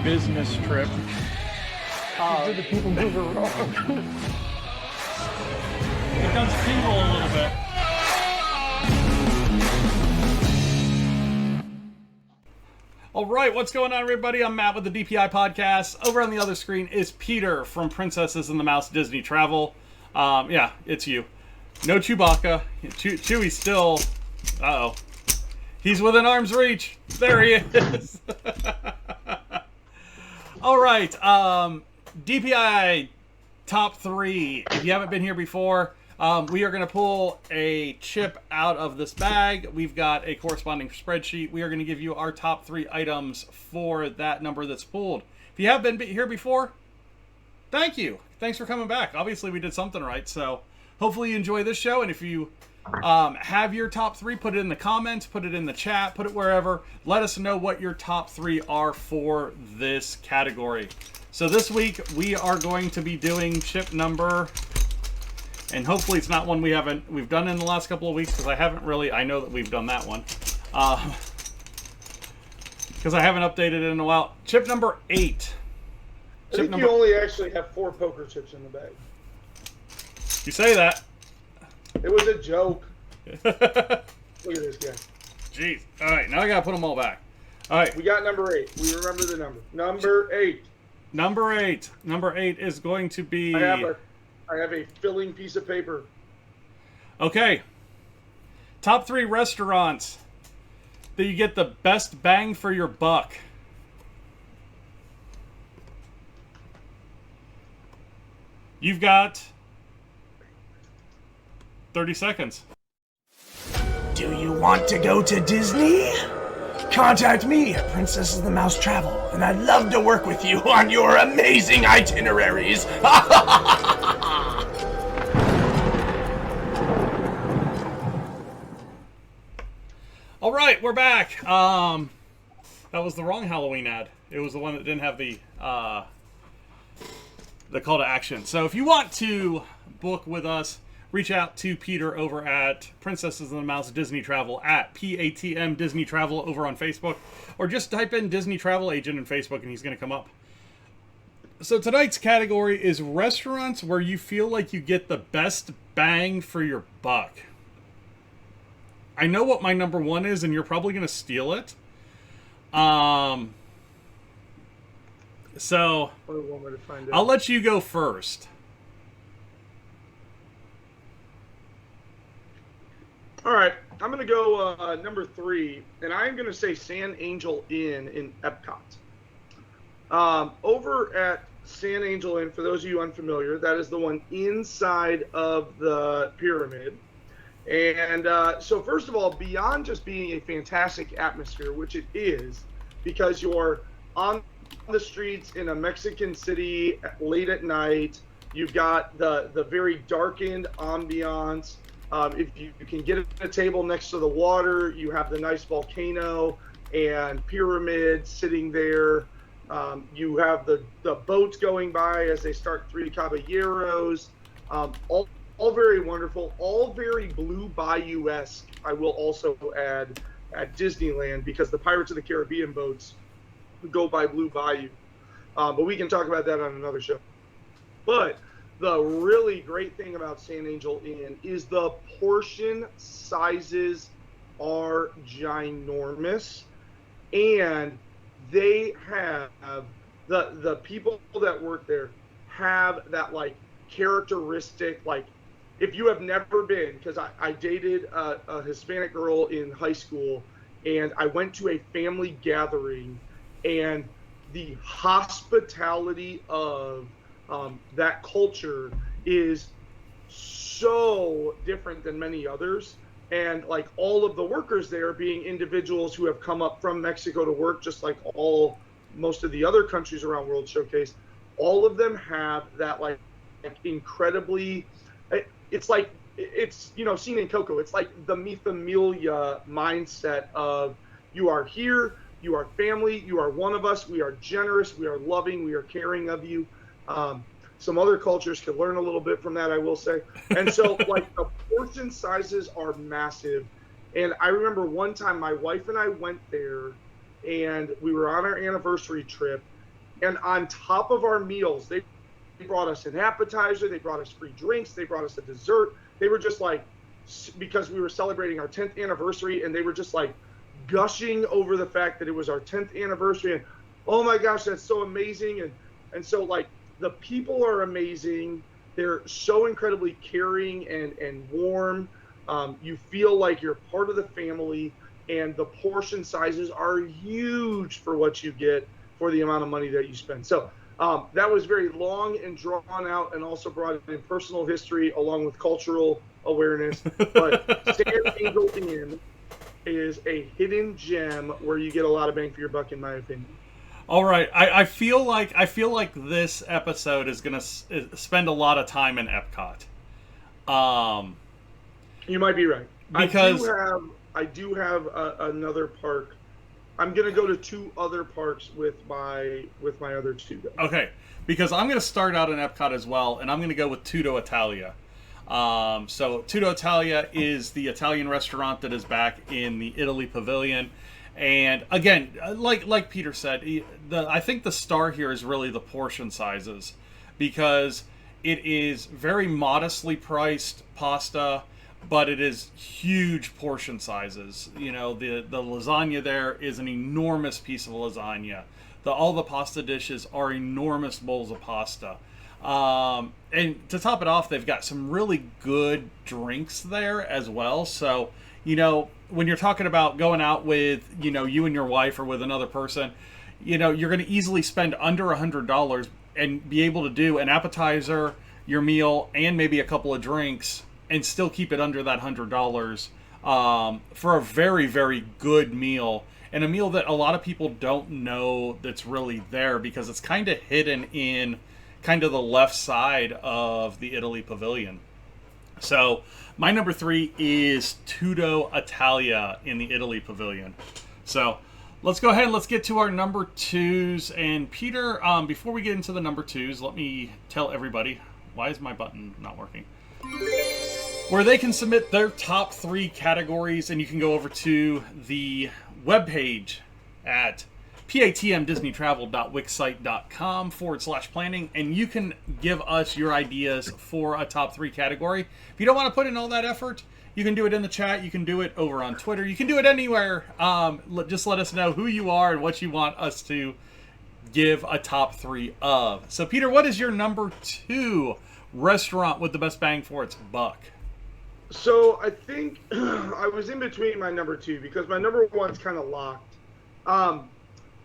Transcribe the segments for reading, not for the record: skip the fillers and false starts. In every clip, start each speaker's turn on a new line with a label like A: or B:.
A: business trip.
B: Did the people move around?
A: It does tingle a little bit. All right, what's going on, everybody? I'm Matt with the DPI podcast. Over on the other screen is Peter from Princesses and the Mouse Disney Travel. Yeah, it's you. No Chewbacca. Chewie's still... Uh-oh. He's within arm's reach. There he is. All right. DPI top 3. If you haven't been here before, we are going to pull a chip out of this bag. We've got a corresponding spreadsheet. We are going to give you our top 3 items for that number that's pulled. If you have been here before, thank you. Thanks for coming back. Obviously, we did something right, so hopefully you enjoy this show. And if you have your top 3, put it in the comments, put it in the chat, put it wherever. Let us know what your top 3 are for this category. So this week, we are going to be doing chip number... And hopefully it's not one we've done in the last couple of weeks, because I know that we've done that one. Because I haven't updated it in a while. Chip number 8.
B: I think you only actually have 4 poker chips in the bag.
A: You say that.
B: It was a joke. Look at this guy.
A: Jeez. All right, now I got to put them all back. All right.
B: We got number 8. We remember the number. Number 8.
A: Number 8. Number 8 is going to be...
B: I have a filling piece of paper.
A: Okay. Top 3 restaurants that you get the best bang for your buck. You've got 30 seconds.
C: Do you want to go to Disney? Contact me at Princesses of the Mouse Travel, and I'd love to work with you on your amazing itineraries.
A: All right, we're back. That was the wrong Halloween ad. It was the one that didn't have the call to action. So if you want to book with us, reach out to Peter over at Princesses and the Mouse Disney Travel at PATM Disney Travel over on Facebook, or just type in Disney Travel Agent in Facebook and he's going to come up. So tonight's category is restaurants where you feel like you get the best bang for your buck. I know what my number 1 is, and you're probably going to steal it. So I'll let you go first.
B: All right, I'm going to go number 3, and I'm going to say San Angel Inn in Epcot. Over at San Angel Inn, for those of you unfamiliar, that is the one inside of the pyramid. And so first of all, beyond just being a fantastic atmosphere, which it is, because you're on the streets in a Mexican city late at night, you've got the very darkened ambiance. If you can get a table next to the water, you have the nice volcano and pyramid sitting there. You have the boats going by as they start 3 caballeros. All very wonderful, all very Blue Bayou-esque, I will also add, at Disneyland, because the Pirates of the Caribbean boats go by Blue Bayou. But we can talk about that on another show. But the really great thing about San Angel Inn is the portion sizes are ginormous, and they have the people that work there have that like characteristic, like, if you have never been, because I dated a Hispanic girl in high school, and I went to a family gathering, and the hospitality of that culture is so different than many others. And like all of the workers there being individuals who have come up from Mexico to work, just like most of the other countries around World Showcase, all of them have that like incredibly, it's like, it's, you know, seen in Coco, it's like the Mi Familia mindset of, you are here, you are family, you are one of us, we are generous, we are loving, we are caring of you. Some other cultures could learn a little bit from that, I will say. And so like the portion sizes are massive. And I remember one time my wife and I went there, and we were on our anniversary trip, And on top of our meals, they brought us an appetizer, they brought us free drinks, they brought us a dessert. They were just like, because we were celebrating our 10th anniversary, and they were just like gushing over the fact that it was our 10th anniversary, and oh my gosh, that's so amazing. And so like the people are amazing. They're so incredibly caring and warm. You feel like you're part of the family, and the portion sizes are huge for what you get for the amount of money that you spend. So that was very long and drawn out, and also brought in personal history along with cultural awareness. But San Angel Inn is a hidden gem where you get a lot of bang for your buck, in my opinion.
A: All right, I feel like this episode is gonna spend a lot of time in Epcot.
B: You might be right.
A: Because
B: I do have another park. I'm gonna go to 2 other parks with my other 2 guys.
A: Okay, because I'm gonna start out in Epcot as well, and I'm gonna go with Tutto Italia. So Tutto Italia is the Italian restaurant that is back in the Italy Pavilion. And again, like Peter said, I think the star here is really the portion sizes, because it is very modestly priced pasta, but it is huge portion sizes. You know, the lasagna there is an enormous piece of lasagna. All the pasta dishes are enormous bowls of pasta. And to top it off, they've got some really good drinks there as well. So, you know, when you're talking about going out with, you know, you and your wife or with another person, you know, you're going to easily spend under $100 and be able to do an appetizer, your meal, and maybe a couple of drinks, and still keep it under that $100 for a very, very good meal. And a meal that a lot of people don't know that's really there, because it's kind of hidden in kind of the left side of the Italy Pavilion. So my number 3 is Tutto Italia in the Italy Pavilion. So let's go ahead and let's get to our number 2s. And Peter, before we get into the number 2s, let me tell everybody, why is my button not working? Where they can submit their top 3 categories, and you can go over to the webpage at patmdisneytravel.wixsite.com/planning, and you can give us your ideas for a top 3 category. If you don't want to put in all that effort, you can do it in the chat. You can do it over on Twitter. You can do it anywhere. Just let us know who you are and what you want us to give a top 3 of. So, Peter, what is your number 2 restaurant with the best bang for its buck?
B: So I think I was in between my number 2, because my number 1's kind of locked.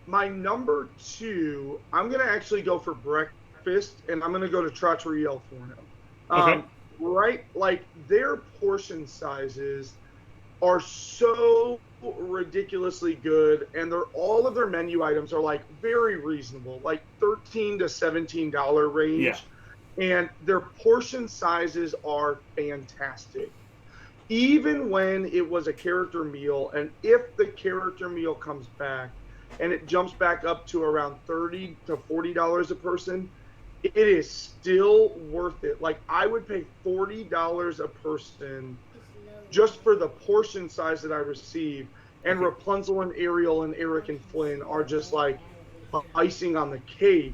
B: My number 2, I'm going to actually go for breakfast, and I'm going to go to Trattoria El Forno.
A: Okay.
B: Right? Like, their portion sizes are so ridiculously good, and all of their menu items are, like, very reasonable, like $13 to $17 range.
A: Yeah.
B: And their portion sizes are fantastic. Even when it was a character meal, and if the character meal comes back, and it jumps back up to around $30 to $40 a person, it is still worth it. Like, I would pay $40 a person just for the portion size that I receive. And Rapunzel and Ariel and Eric and Flynn are just like icing on the cake,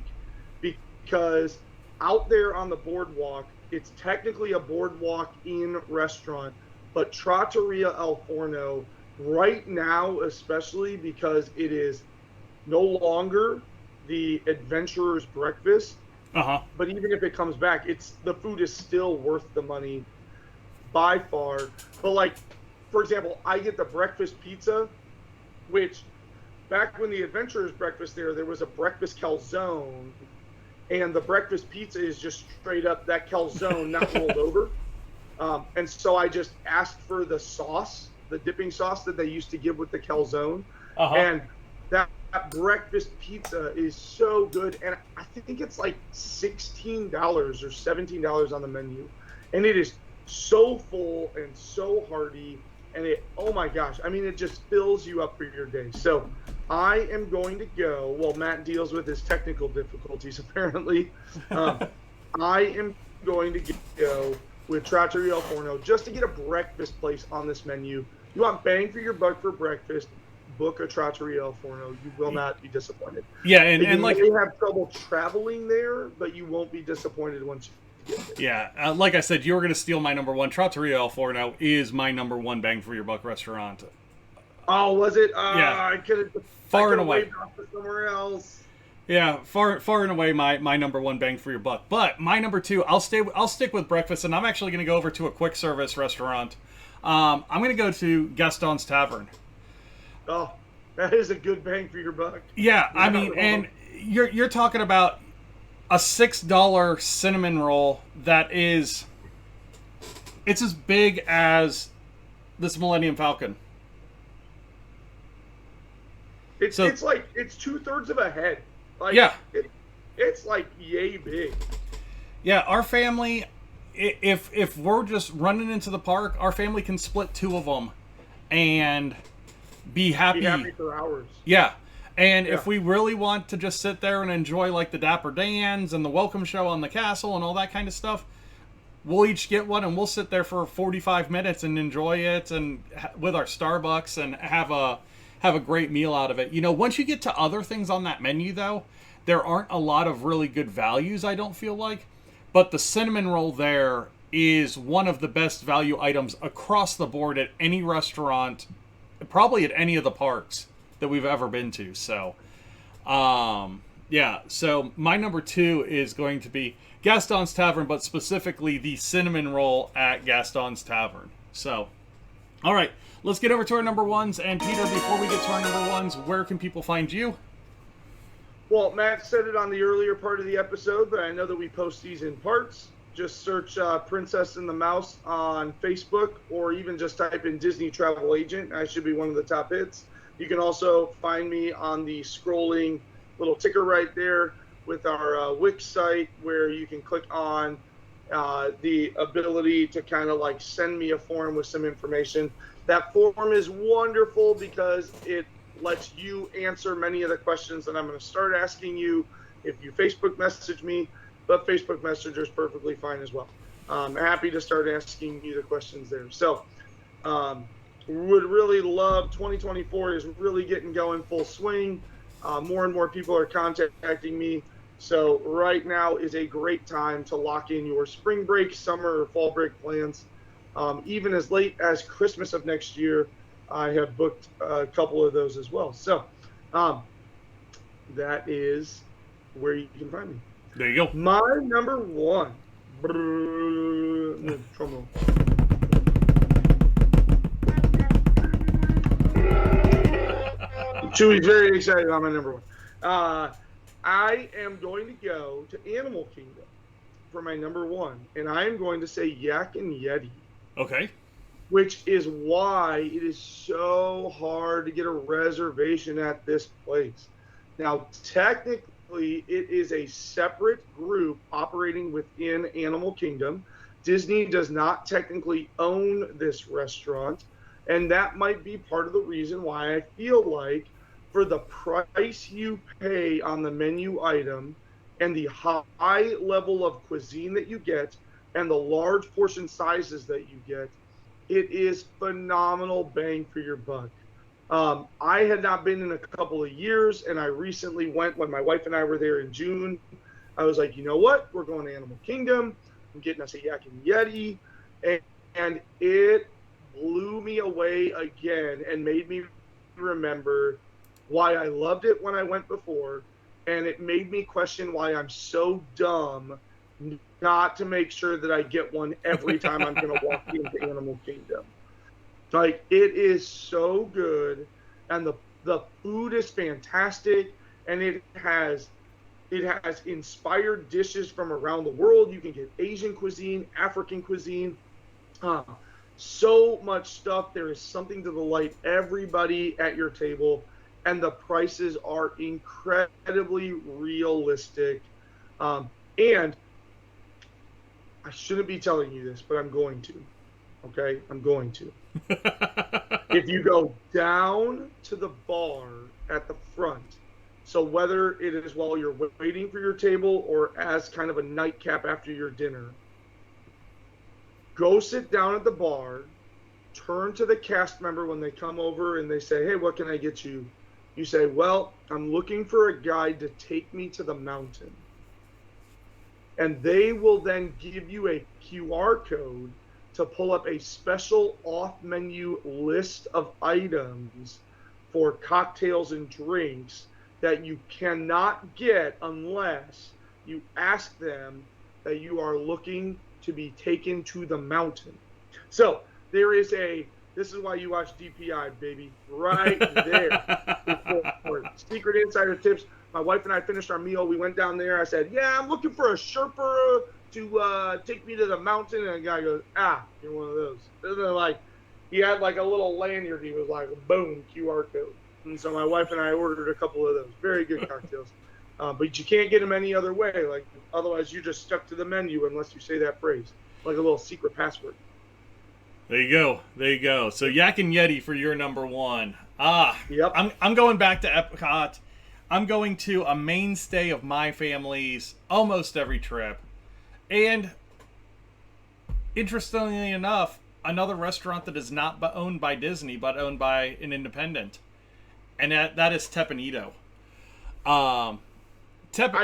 B: because out there on the boardwalk, it's technically a boardwalk-in restaurant, but Trattoria El Forno, right now especially, because it is no longer the adventurer's breakfast, but even if it comes back, the food is still worth the money by far. But, like, for example, I get the breakfast pizza, which back when the adventurer's breakfast there was a breakfast calzone, and the breakfast pizza is just straight up that calzone, not rolled over. And so I just asked for the sauce, the dipping sauce that they used to give with the calzone. And that breakfast pizza is so good. And I think it's like $16 or $17 on the menu. And it is so full and so hearty. And oh my gosh, I mean, it just fills you up for your day. So I am going to go, while Matt deals with his technical difficulties apparently, I am going to go with Trattoria El Forno just to get a breakfast place on this menu. You want bang for your buck for breakfast. book a Trattoria El Forno. You will not be disappointed.
A: Yeah, and like
B: you may have trouble traveling there, but you won't be disappointed once you get there.
A: yeah, like I said, you were gonna steal my number one. Trattoria El Forno is my number one bang for your buck restaurant.
B: Oh, was it?
A: Yeah.
B: I could have
A: Far and away.
B: waved off to somewhere else.
A: Yeah, far and away my number one bang for your buck. But my number two, I'll stick with breakfast, and I'm actually going to go over to a quick service restaurant. I'm going to go to Gaston's Tavern.
B: Oh, that is a good bang for your buck.
A: Yeah, I mean, and you're talking about a $6 cinnamon roll that it's as big as this Millennium Falcon.
B: It's like it's 2/3 of a head. Like,
A: yeah,
B: it's like yay big.
A: Yeah, our family, if we're just running into the park, our family can split two of them and be happy.
B: Be happy for hours.
A: Yeah. And if we really want to just sit there and enjoy like the Dapper Dans and the welcome show on the castle and all that kind of stuff, we'll each get one and we'll sit there for 45 minutes and enjoy it and with our Starbucks and have a great meal out of it. You know, once you get to other things on that menu, though, there aren't a lot of really good values, I don't feel like. But the cinnamon roll there is one of the best value items across the board at any restaurant, probably at any of the parks that we've ever been to. So, yeah. So my number two is going to be Gaston's Tavern, but specifically the cinnamon roll at Gaston's Tavern. So, all right. Let's get over to our number ones. And Peter, before we get to our number ones, where can people find you?
B: Well, Matt said it on the earlier part of the episode, but I know that we post these in parts. Just search Princess and the Mouse on Facebook, or even just type in Disney Travel Agent. I should be one of the top hits. You can also find me on the scrolling little ticker right there with our Wix site, where you can click on the ability to kind of like send me a form with some information. That form is wonderful because it lets you answer many of the questions that I'm going to start asking you if you Facebook message me, but Facebook Messenger is perfectly fine as well. I'm happy to start asking you the questions there. So would really love, 2024 is really getting going full swing. More and more people are contacting me. So right now is a great time to lock in your spring break, summer, or fall break plans. Even as late as Christmas of next year, I have booked a couple of those as well. So that is where you can find me.
A: There you go.
B: My number one. Drum roll. Chewy's very excited about my number one. I am going to go to Animal Kingdom for my number one, and I am going to say Yak and Yeti.
A: Okay.
B: Which is why it is so hard to get a reservation at this place. Now, technically, it is a separate group operating within Animal Kingdom. Disney does not technically own this restaurant, and that might be part of the reason why I feel like for the price you pay on the menu item and the high level of cuisine that you get and the large portion sizes that you get, it is phenomenal bang for your buck. I had not been in a couple of years, and I recently went when my wife and I were there in June. I was like, you know what? We're going to Animal Kingdom. I'm getting us a Yak and Yeti. And it blew me away again and made me remember why I loved it when I went before. And it made me question why I'm so dumb not to make sure that I get one every time I'm going to walk into Animal Kingdom. Like, it is so good, and the food is fantastic, and it has inspired dishes from around the world. You can get Asian cuisine, African cuisine, so much stuff. There is something to delight everybody at your table, and the prices are incredibly realistic. And I shouldn't be telling you this, but I'm going to. Okay? I'm going to. If you go down to the bar at the front, so whether it is while you're waiting for your table or as kind of a nightcap after your dinner, go sit down at the bar, turn to the cast member when they come over and they say, hey, what can I get you? You say, well, I'm looking for a guide to take me to the mountain. And they will then give you a QR code to pull up a special off-menu list of items for cocktails and drinks that you cannot get unless you ask them that you are looking to be taken to the mountain. So there is this is why you watch DPI, baby, right there. Secret insider tips. My wife and I finished our meal. We went down there. I said, yeah, I'm looking for a Sherpa to take me to the mountain. And the guy goes, you're one of those. And then, he had a little lanyard. He was like, boom, QR code. And so my wife and I ordered a couple of those. Very good cocktails. But you can't get them any other way. Otherwise, you're just stuck to the menu unless you say that phrase, like a little secret password.
A: There you go. So Yak and Yeti for your number one.
B: Yep.
A: I'm going back to Epcot. I'm going to a mainstay of my family's almost every trip. And interestingly enough, another restaurant that is not owned by Disney, but owned by an independent. And that is Teppanito.
B: I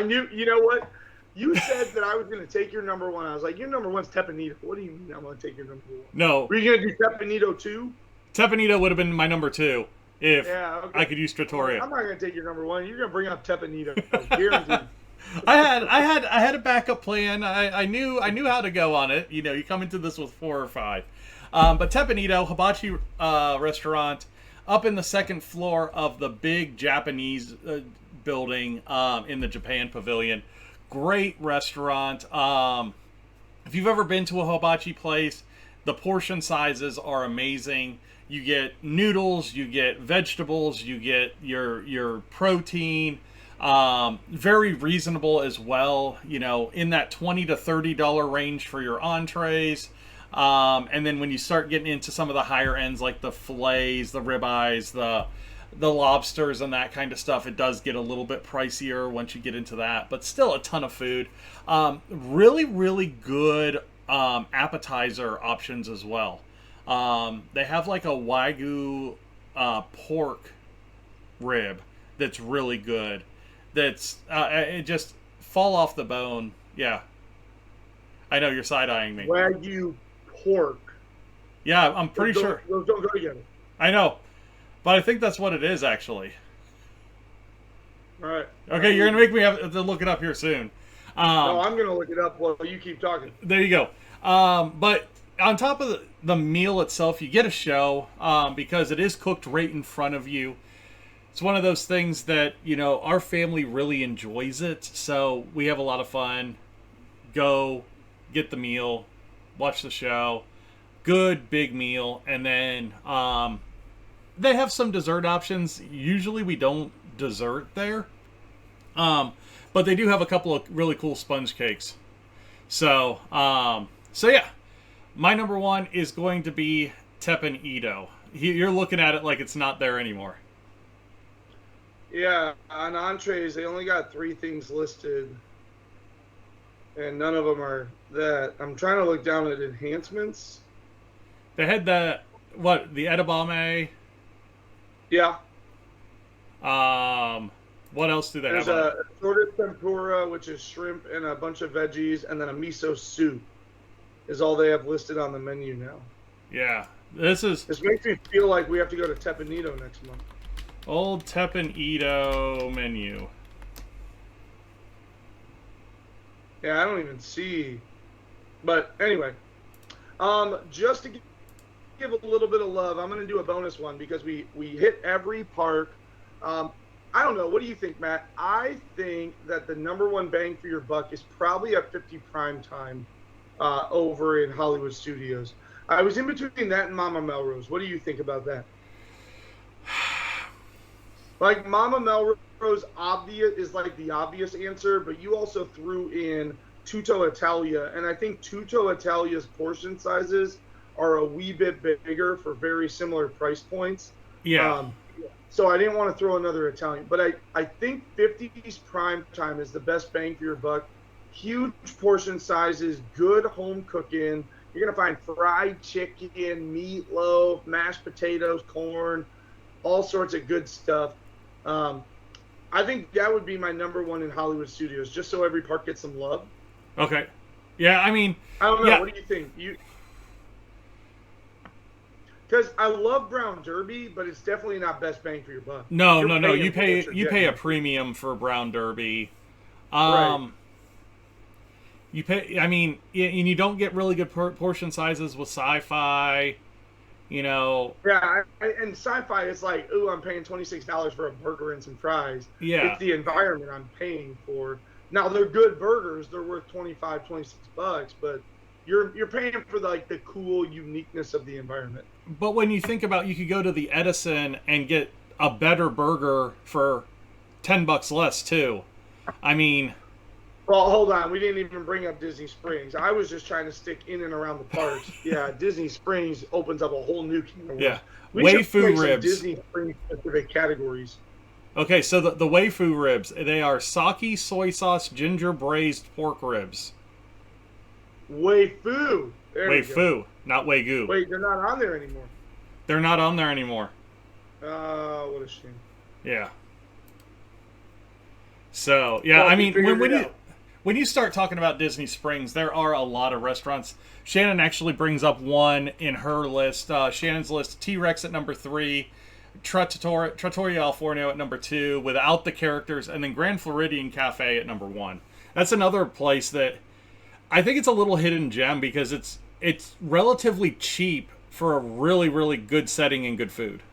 B: knew, you know what? You said that I was going to take your number one. I was like, your number one's Teppanito. What do you mean I'm going to take your number one?
A: No.
B: Were you going to do Teppanito too?
A: Teppanito would have been my number two if I could use Trattoria.
B: I'm not going to take your number one. You're going to bring up Teppanito. Guaranteed.
A: I had a backup plan. I knew how to go on it. You come into this with 4 or 5. But Teppanito, hibachi restaurant, up in the second floor of the big Japanese building in the Japan Pavilion. Great restaurant. If you've ever been to a hibachi place, the portion sizes are amazing. You get noodles, you get vegetables, you get your protein. Very reasonable as well. In that $20 to $30 range for your entrees. And then when you start getting into some of the higher ends, like the fillets, the ribeyes, the lobsters and that kind of stuff, it does get a little bit pricier once you get into that, but still a ton of food. Really, really good appetizer options as well. They have a Wagyu pork rib that's really good. That's it just fall off the bone. Yeah, I know you're side-eyeing me.
B: Wagyu pork.
A: Yeah, I'm pretty sure.
B: Those don't go together.
A: I know. But I think that's what it is, actually.
B: All right.
A: Okay, you're going to make me have to look it up here soon.
B: No, I'm going to look it up while you keep talking.
A: There you go. But on top of the meal itself, you get a show because it is cooked right in front of you. It's one of those things that, our family really enjoys it. So we have a lot of fun. Go, get the meal, watch the show. Good, big meal. And then... they have some dessert options. Usually we don't dessert there. But they do have a couple of really cool sponge cakes. So yeah. My number one is going to be Teppanito. You're looking at it like it's not there anymore.
B: Yeah, on entrees, they only got 3 things listed. And none of them are that. I'm trying to look down at enhancements.
A: They had the edamame.
B: Yeah.
A: What else do they have?
B: There's a assorted tempura, which is shrimp and a bunch of veggies, and then a miso soup is all they have listed on the menu now.
A: Yeah. This
B: makes me feel like we have to go to Teppanito next month.
A: Old Teppanito menu.
B: Yeah, I don't even see. But anyway, just to give a little bit of love, I'm going to do a bonus one because we hit every park. I don't know. What do you think, Matt? I think that the number one bang for your buck is probably at 50 Prime Time over in Hollywood Studios. I was in between that and Mama Melrose. What do you think about that? Mama Melrose is the obvious answer, but you also threw in Tutto Italia, and I think Tutto Italia's portion sizes are a wee bit bigger for very similar price points.
A: Yeah.
B: So I didn't want to throw another Italian, but I think 50's Prime Time is the best bang for your buck. Huge portion sizes, good home cooking. You're gonna find fried chicken, meatloaf, mashed potatoes, corn, all sorts of good stuff. I think that would be my number one in Hollywood Studios, just so every park gets some love.
A: Okay. Yeah, I mean,
B: I don't know.
A: yeah.
B: What do you think? Because I love Brown Derby, but it's definitely not best bang for your buck.
A: No.
B: You're paying
A: You pay a premium for Brown Derby.
B: Right.
A: You pay. I mean, and you don't get really good portion sizes with Sci-Fi. You know.
B: Yeah, and Sci-Fi is like, ooh, I'm paying $26 for a burger and some fries.
A: Yeah.
B: It's the environment I'm paying for. Now they're good burgers; they're worth $25, $26, but you're paying for the cool uniqueness of the environment.
A: But when you think about, you could go to the Edison and get a better burger for $10 less too. I mean.
B: Well, hold on. We didn't even bring up Disney Springs. I was just trying to stick in and around the parks. Yeah, Disney Springs opens up a whole new can of worms.
A: Yeah,
B: We should make some
A: ribs.
B: Disney Springs specific categories.
A: Okay, so the Waifu ribs, they are sake, soy sauce, ginger braised pork ribs.
B: Waifu. There we go.
A: Waifu, not Wagyu.
B: Wait, they're not on there anymore.
A: They're not on there anymore.
B: What a shame.
A: Yeah. So, yeah,
B: Well,
A: I
B: we
A: mean,
B: figured
A: when
B: it
A: you
B: out.
A: when you start talking about Disney Springs, there are a lot of restaurants. Shannon actually brings up one in her list. Shannon's list: T-Rex at number 3, Trattoria Al Forno at number 2, without the characters, and then Grand Floridian Cafe at number 1. That's another place that I think it's a little hidden gem because it's relatively cheap for a really, really good setting and good food.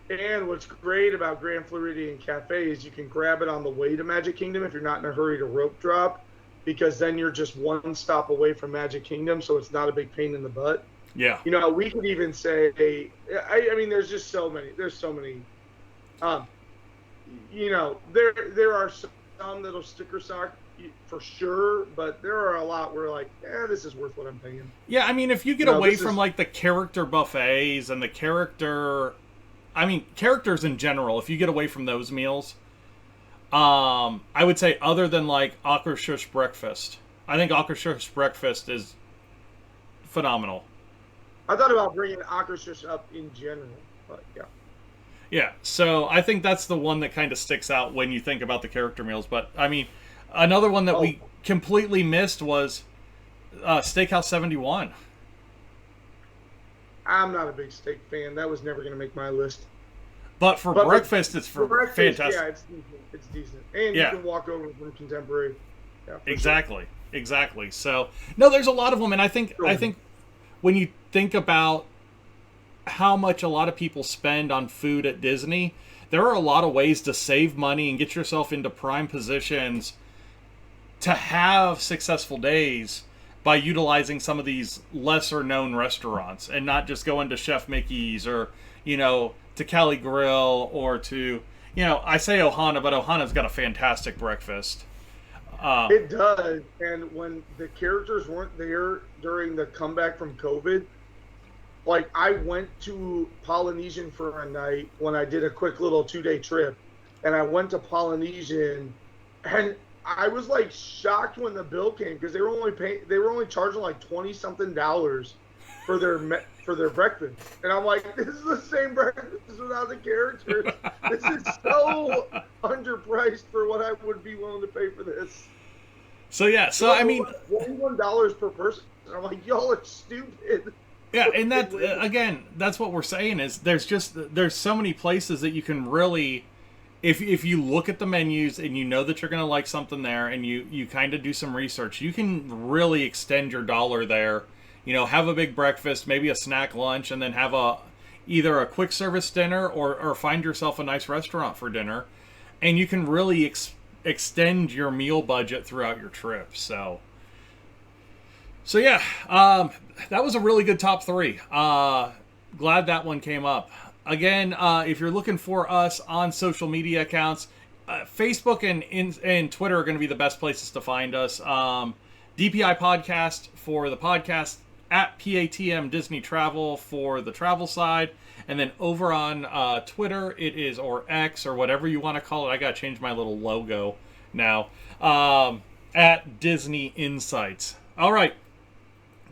B: And what's great about Grand Floridian Cafe is you can grab it on the way to Magic Kingdom if you're not in a hurry to rope drop, because then you're just one stop away from Magic Kingdom, so it's not a big pain in the butt.
A: Yeah.
B: You know, we could even say, I mean, there's just so many. There's so many. You know, there are some that'll sticker shock for sure, but there are a lot where like, this is worth what I'm paying.
A: Yeah, I mean, if you get away from like the character buffets and the characters in general, if you get away from those meals, I would say other than like Akershus breakfast, I think Akershus breakfast is phenomenal.
B: I thought about bringing Akershus up in general, but yeah.
A: Yeah, so I think that's the one that kind of sticks out when you think about the character meals. But I mean, another one that we completely missed was Steakhouse 71.
B: I'm not a big steak fan. That was never going to make my list.
A: But for breakfast, it's fantastic.
B: Yeah, it's decent. And you can walk over from Contemporary. Yeah,
A: exactly. So, no, there's a lot of them. And I think when you think about how much a lot of people spend on food at Disney, there are a lot of ways to save money and get yourself into prime positions to have successful days by utilizing some of these lesser known restaurants and not just going to Chef Mickey's or, to Cali Grill or to, I say Ohana, but Ohana's got a fantastic breakfast.
B: It does. And when the characters weren't there during the comeback from COVID, like I went to Polynesian for a night when I did a quick little 2-day trip, and I went to Polynesian, and I was like shocked when the bill came because they were only charging like $20-something for their breakfast, and I'm like, this is the same breakfast without the characters. This is so underpriced for what I would be willing to pay for this.
A: So yeah, I mean,
B: $21 per person. And I'm like, y'all are stupid.
A: Yeah, and that again, that's what we're saying is there's so many places that you can really, if you look at the menus and you know that you're going to like something there and you kind of do some research, you can really extend your dollar there. Have a big breakfast, maybe a snack lunch, and then have either a quick service dinner or find yourself a nice restaurant for dinner, and you can really extend your meal budget throughout your trip. So yeah, that was a really good top 3. Glad that one came up. Again, if you're looking for us on social media accounts, Facebook and Twitter are going to be the best places to find us. DPI Podcast for the podcast, at PATM Disney Travel for the travel side, and then over on Twitter, it is, or X, or whatever you want to call it. I got to change my little logo now. At Disney Insights. All right.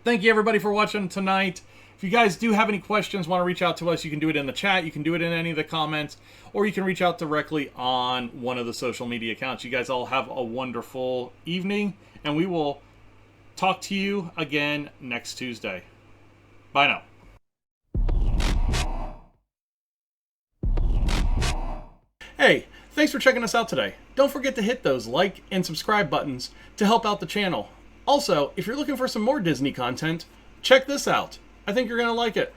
A: Thank you, everybody, for watching tonight. If you guys do have any questions, want to reach out to us, you can do it in the chat, you can do it in any of the comments, or you can reach out directly on one of the social media accounts. You guys all have a wonderful evening, and we will talk to you again next Tuesday. Bye now. Hey, thanks for checking us out today. Don't forget to hit those like and subscribe buttons to help out the channel. Also, if you're looking for some more Disney content, check this out. I think you're going to like it.